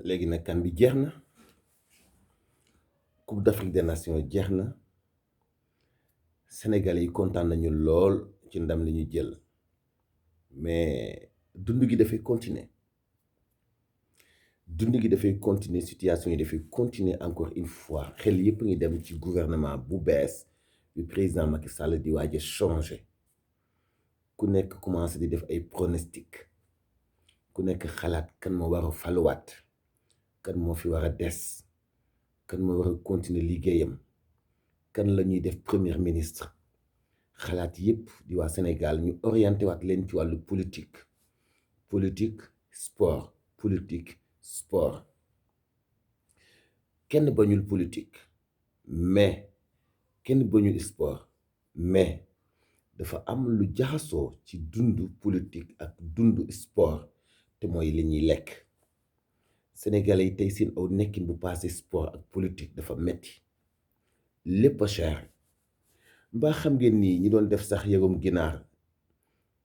léegi nag CAN bi jeex na, Coupe d'Afrique des Nations jeex na, Sénégalais yi kontaan nañu lool ci ndam li ñu jël mais dund gi dafay continuer dund gi dafay continuer situation yi dafay continuer encore une fois xel yépp ngi dem ci gouvernement bu bees bi président Macky Sall di waaj a changer ku nekk commencé di def ay pronostic ku nekk xalaat kan moo war a faluwaat kan moo fi war a des kan moo war a continuer liggéeyam kan la ñuy def premier ministre xalaat yépp di waa Sénégal ñu orienté waat leen ci wàllu politique sport kenn bañul politique mais kenn bañul sport mais dafa am lu jaxasoo ci dundu politique ak dundu sport te mooy li ñuy lekk Sénégalais yi tey seen aw nekkin bu passé sport ak politique dafa metti lépp a cher mbaa xam ngeen ni ñi doon def sax yërum ginaar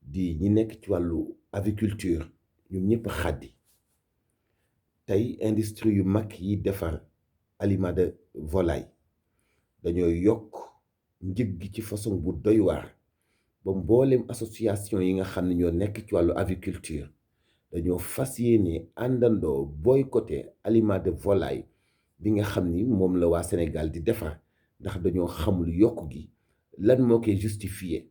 di ñi nekk ci wàllu aviculture ñoom ñëpp xàddi tey industrie yu mag yi defar aliment de volaille dañoo yokk njëg gi ci façon bu doy waar ba mbooleem association yi nga xam ne ñoo nekk ci wàllu aviculture dañoo fas yéene àndandoo boycotté aliment de volaille bi nga xam ni moom la waa Sénégal di defar ndax dañoo xamul yokk gi lan moo koy justifié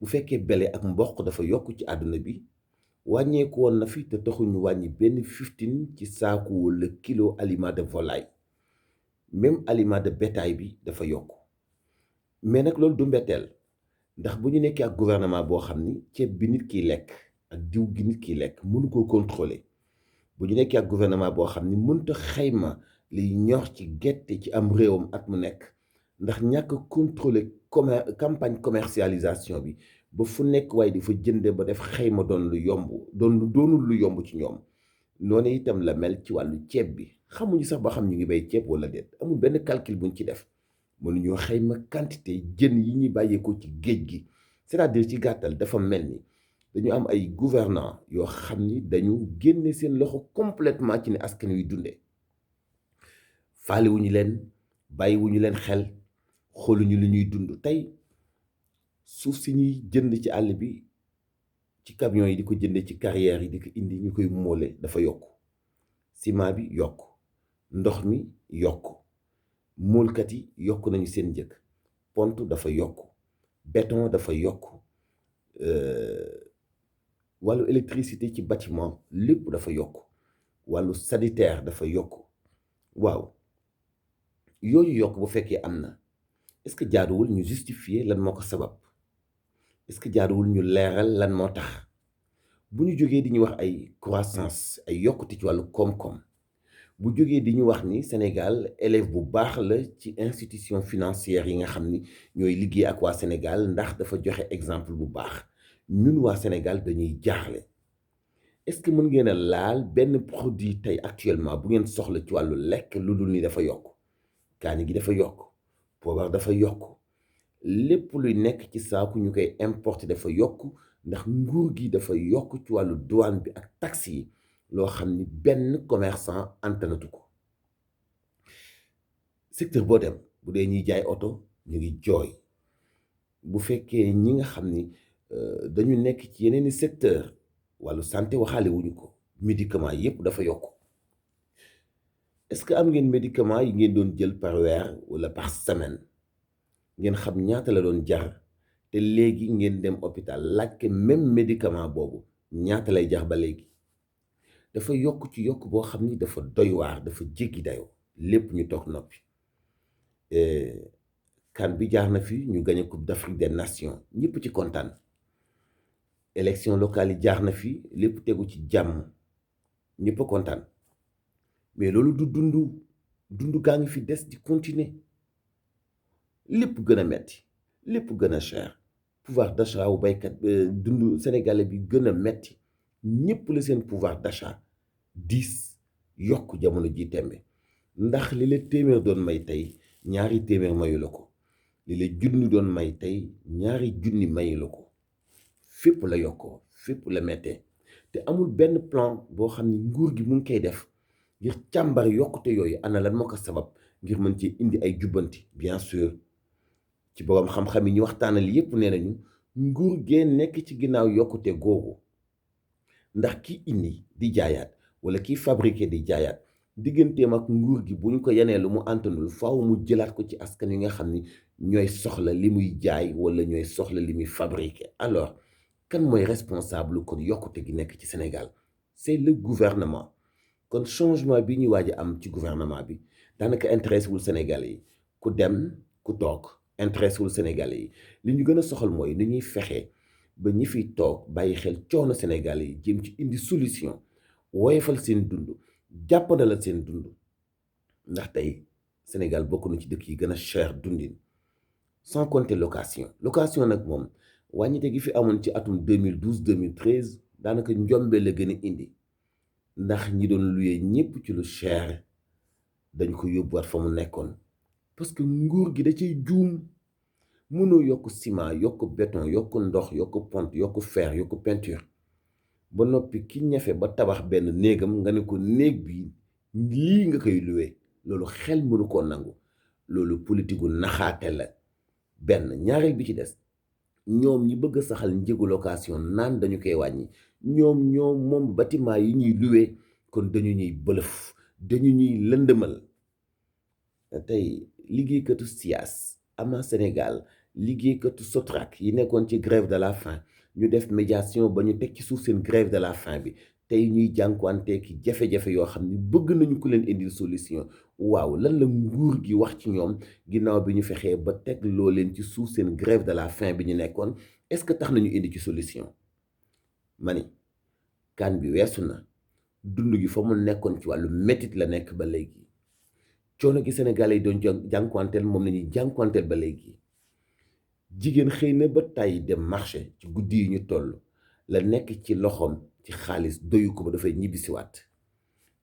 bu fekkee bele ak mboq dafa yokk ci àdduna bi wàññeeku woon na fi te taxul ñu wàññi benn 15 ci saaku wala kilo aliment de volaille même aliment de bétail bi dafa yokk mais nag loolu du mbetteel ndax bu ñu nekkee ak gouvernement boo xam ni ceeb bi nit kiy lekk ak diw gi nit kiy lekk mënu koo contrôler bu ñu nekkee ak gouvernement boo xam ni mënta xayma liy ñor ci gerte ci am réewam at mu nekk ndax ñàkk contrôler campagne commercialisation bi ba fu nekk waaye di fa jënde ba def xayma doon lu yomb doonul lu yomb ci ñoom noonu itam la mel ci wàllu ceeb bi xamuñu sax ba xam ñu ngi bay ceeb wala déet amul benn calcul buñ ci def mënuñoo xayma quantité jën yi ñuy bàyyeekoo ci géej gi c'est-à-dire ci gàttal dafa mel ni dañu am ay gouvernants yoo xam ni dañu génne seen loxo complètement ci ne askan wi dundee faalewuñu leen bàyyiwuñu leen xel xooluñu li ñuy dund tey suuf si ñuy jënd ci àll bi ci camions yi di ko jënde ci carrières yi di ko indi ñu koy moole dafa yokk ciment bi yokk ndox mi yokk moolkat yi yokk nañu seen njëg pont dafa yokk béton dafa yokk wàllu électricité ci bâtiment lépp dafa yokk wàllu sanitaire dafa yokk waaw yooyu yokk bu fekkee am na est-ce que jaaduwul ñu justifier lan moo ko sabab est-ce que jaaduwul ñu leeral lan moo tax bu ñu jógee di ñu wax ay croissance ay yokkute ci wàllu koom-koom bu jógee di ñu wax ni Sénégal élève bu baax la ci institution financière yi nga xam ni ñooy liggéey ak waa Sénégal ndax dafa joxe exemple bu baax ñun waa Sénégal dañuy jaaxle est-ce que mën ngeen a laal benn produit tey actuellement bu ngeen soxla ci wàllu lekk lu dul ni dafa yokk kaani gi dafa yokk poobar dafa yokk lépp luy nekk ci saaku ñu koy importer dafa yokk ndax nguur gi dafa yokk ci wàllu douane bi ak taxes yi loo xam ni benn commerçant antanatu ko secteur boo dem bu dee ñuy jaay oto ñu ngi jooy bu fekkee ñi nga xam ni dañu nekk ci yeneeni secteur wàllu santé waxaale wuñu ko médicament yépp dafa yokk est-ce que am ngeen médicament yi ngeen doon jël par weer wala par semaine ngeen xam ñaata la doon jar te léegi ngeen dem hôpital laajte même médicament boobu ñaata lay jar ba léegi dafa yokk ci yokk boo xam ni dafa doy waar dafa jéggi dayoo lépp ñu toog noppi CAN bi jaar na fi ñu gagné Coupe d'Afrique des Nations ñëpp ci kontaan élection locale yi jaar na fi lépp tegu ci jàmm ñëpp a kontaan mais loolu du dundu gaa ngi fi des di continuer lépp gën a metti lépp gën a cher pouvoir d'achat wu baykat dundu sénégalais bi gën a metti ñëpp la seen pouvoir d'achat diis yokk jamono ji tembe ndax li la téeméer doon may tey ñaari téeméer mayu la ko li la junni doon may tey ñaari junni mayu la ko fépp la yokkoo fépp la mettee te amul benn plan boo xam ne nguur gi mu ngi koy def ngir càmbar yokkute yooyu ana lan moo ko sabab ngir mën ci indi ay jubbanti. Bien sûr ci boroom xam-xam yi ñu waxtaanal yépp nee nañu nguur gee nekk ci ginnaaw yokkute googu, ndax ki indi di jaayaat wala kiy fabriqué di jaayaat digganteem ak nguur gi bu ñu ko yenee lu mu àntanul faaw mu jëlaat ko ci askan yi nga xam ni ñooy soxla li muy jaay wala ñooy soxla li muy fabriqué. Alors kan mooy responsable kon yokkute gi nekk ci Sénégal? C'est le gouvernement. Kon changement bi ñuy waaj a am ci gouvernement bi daanaka intéressé wul Sénégalais yi, ku dem ku toog intéressé wul Sénégalais yi. li ñu gën a soxal mooy ni ñuy fexe ba ñi fiy toog bàyyi xel coono Sénégalais yi jéem ci indi solution, woyofal seen dund, jàppandalal seen dund. ndax tey Sénégal bokk na ci dëkk yi gën a cher dundin, sans compter location. Location nag moom wàññite gi fi amoon ci atum 2012 2013 daanaka njombe la gën a indi, ndax ñi doon luye ñépp ci lu cher dañ ko yóbbuwaat fa mu nekkoon parce que nguur gi da ciy juum. mënoo yokk ciment yokk béton yokk ndox yokk pont yokk fer yokk peinture ba noppi ki ñafe ba tabax benn néegam nga ne ko néeg bi lii nga koy luwe. loolu xel mënu koo nangu. loolu politiku naxaate la. benn ñaareel bi ci des, ñoom ñi bëgg a saxal njëgu location naan dañu koy wàññi, ñoom moom bâtiment yi ñuy luwe, kon dañu ñuy bëlëf, dañu ñuy lëndëmal. tey liggéeykatu SIAS ama Sénégal, liggéeykatu SOTRAC yi nekkoon ci grève de la faim ñu def médiation ba ñu teg ci suuf seen grève de la faim bi, tey ñuy jànkuwante ki jafe-jafe yoo xam ni bëgg nañu ku leen indil solution. waaw lan la nguur gi wax ci ñoom ginnaaw bi ñu fexee ba teg loo leen ci suuf seen grève de la faim bi ñu nekkoon? est-ce que tax nañu indi ci solution? mani kan bi weesu na. dund gi fa mu nekkoon ci wàllu métit la nekk ba léegi. coono gi Sénégalais yi doon jànkuwanteel moom lañuy jànkuwanteel ba léegi. jigéen xëy na ba tàyyi dem marché ci guddi yi ñu toll, la nekk ci loxoom ci xaalis doyu ko ba dafay ñibbisiwaat.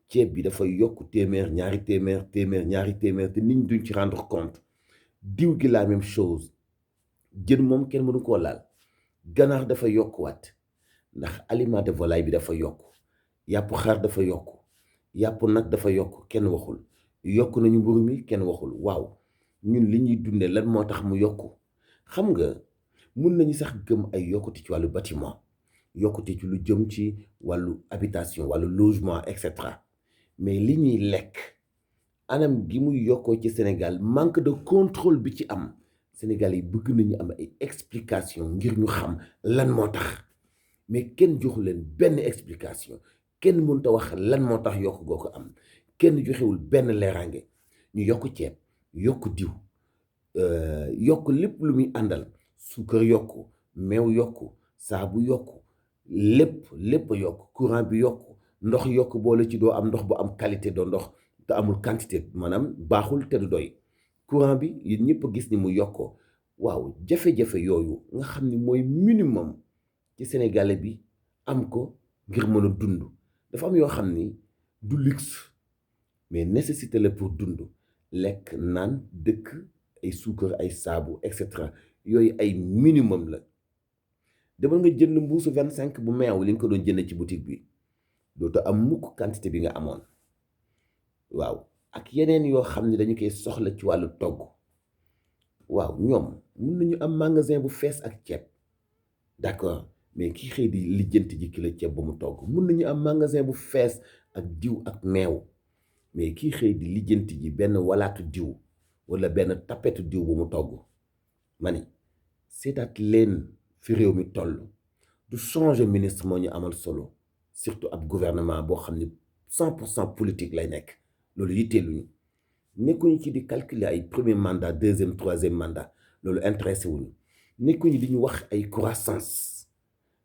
ceeb bi dafay yokk téeméer ñaari téeméer te nit ñi duñ ci rendre compte. diw gi la même chose. jën moom kenn mënu koo laal. ganaar dafa yokkuwaat ndax aliment de volaille bi dafa yokk. yàpp xar dafa yokk. yàpp nag dafa yokk kenn waxul. yokk nañu mburu mi kenn waxul. waaw ñun li ñuy dunde lan moo tax mu yokku? xam nga mun nañu sax gëm ay yokkute ci wàllu bâtiment, yokkute ci lu jëm ci wàllu habitation wàllu logement et cetera, mais li ñuy lekk anam gi muy yokkoo ci Sénégal, manque de contrôle bi ci am. Sénégal yi bëgg nañu am ay explication ngir ñu xam lan moo tax, mais kenn joxu leen benn explication. kenn mënut a wax lan moo tax yokk goo ko am. kenn joxewul benn leeraange. ñu yokk ceeb yokk diw, yokk lépp lu muy àndal, suukar yokk, meew yokk, saabu yokk, lépp a yokk, courant bi yokk, ndox yokk, boole ci doo am ndox bu am qualité doo ndox te amul quantité, maanaam baaxul te du doy. courant bi yéen ñëpp a gis ni mu yokkoo. waaw jafe-jafe yooyu nga xam ni mooy minimum ci sénégalais bi am ko ngir mën a dund. dafa am yoo xam ni du luxe mais nécessité la pour dund. lekk naan dëkk, ay suukar ay saabu et cetera, yooyu ay minimum la. demal nga jënd mbuusu 25 bu meew li nga ko doon jënd ci boutique bi dootoo am mukk quantité bi nga amoon. waaw ak yeneen yoo xam ne dañu koy soxla ci wàllu togg. waaw ñoom mun nañu am magasin bu fees ak ceeb, d'accord, mais kii xëy di lijjanti ji kilo ceeb ba mu togg. mun nañu am magasin bu fees ak diw ak meew, mais kii xëy di lijjanti ji benn walaatu diw wala benn tapetu diw bu mu togg. ma ni seetaat leen fi réew mi toll. du changer ministre moo ñu amal solo, surtout ab gouvernement boo xam ni 100% politique lay nekk. loolu yitteeluñu. nekkuñu ci di calculer ay premier mandat deuxième troisième mandat, loolu intéressé wuñu. nekkuñu di ñu wax ay croissance,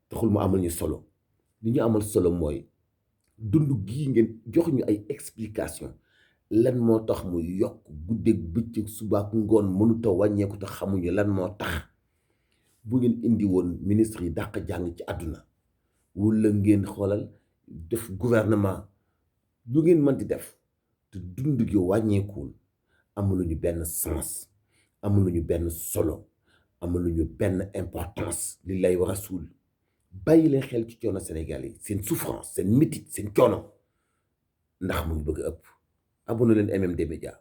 taxul mu amal ñu solo. li ñu amal solo mooy dund gii ngeen jox ñu ay explication lan moo tax mu yokk guddeeg bëccëg subaak ngoon mënuta wàññeeku te xamuñu lan moo tax. bu ngeen indi woon ministre yi dàq jàng ci àdduna wala ngeen xoolal def gouvernement lu ngeen mën di def te dund gi wàññeekuwul, amuluñu benn sens, amuluñu benn solo, amuluñu benn importance li lay war a suul. bàyyi leen xel ci coono Sénégal yi seen souffrance seen métit seen coono ndax mu ngi bëgg a ëpp abonné leen MMD Média